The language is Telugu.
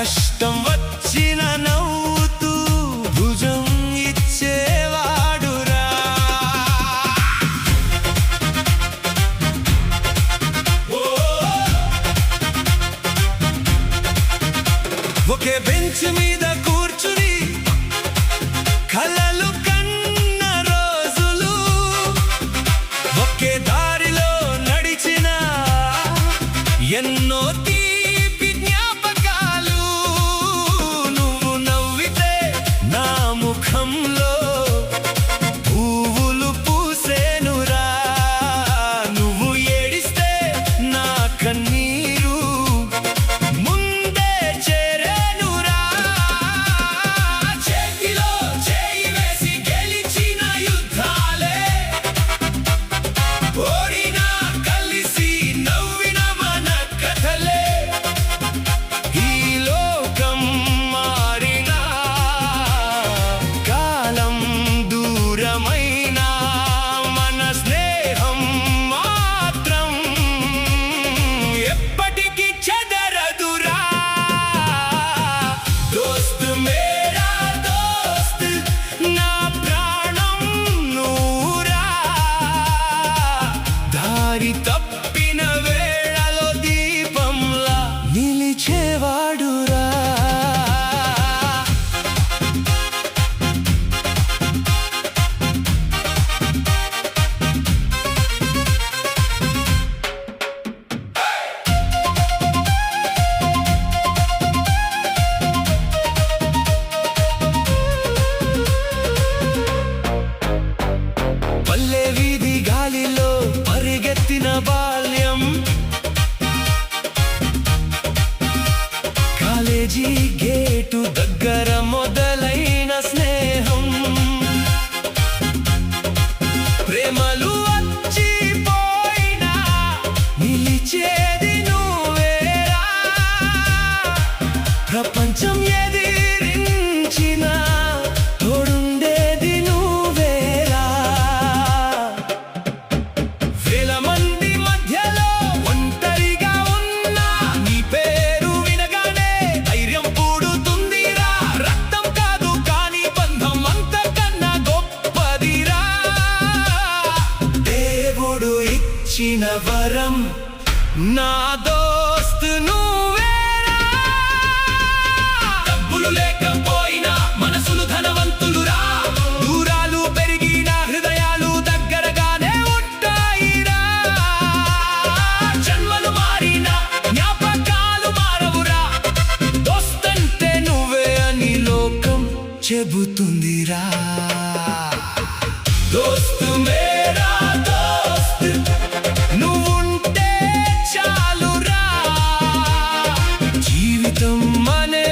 కష్టం వచ్చిన నవ్వుతూ భుజం ఇచ్చేవాడురా. ఒకే బెంచ్ మీద కూర్చుని కలలు కన్న రోజులు, ఒకే దారిలో నడిచిన ఎన్నో తీపి జ్ఞాపకాలు. నువ్వు నవ్వితే నా ముఖంలో పువ్వులు పూసేనురా, నువ్వు ఏడిస్తే నా కన్నీరు ముందే చేరేనురా. చేతిలో చేయి వేసి గెలిచిన యుద్ధాలే, ఓడినా కలిసి నవ్విన మన కథలే. ఈ లోకం మారినా, కాలం దూరమైనా, మన స్నేహం మాత్రం ఎప్పటికీ చెదరదురా. దోస్త్ మేరా దోస్త్, నా ప్రాణం నువ్వురా. దారి తప్పిన వేళలో దీపంలా నిలిచేవాడురా. పల్లె వీధి గాలిలో పరిగెత్తిన బాల్యం, కాలేజీ గేటు దగ్గర మొదలైన స్నేహం, ప్రేమలు వచ్చిపోయినా నిలిచేది నువ్వేరా. ప్రపంచం ఎదిరించిన తోడుండేది నువ్వేరా. వేల మంది మధ్యలో ఒంటరిగా ఉన్నా నీ పేరు వినగానే ధైర్యం కూడుతుందిరా. రక్తం కాదు కానీ బంధం అంతకన్నా గొప్పదిరా. దేవుడు ఇచ్చిన వరం నా దోస్త్ నువ్వేరా. డబ్బులు లేకపోయినా మనసులు ధనవంతులురా. దూరాలు పెరిగిన హృదయాలు దగ్గరగానే ఉంటాయిరా. జన్మలు మారిన జ్ఞాపకాలు మారవురా. దోస్తంటే నువ్వే అని లోకం చెబుతుందిరా. దోస్త్ మేరా దోస్త్, నువ్వుంటే చాలురా. జీవితం అనే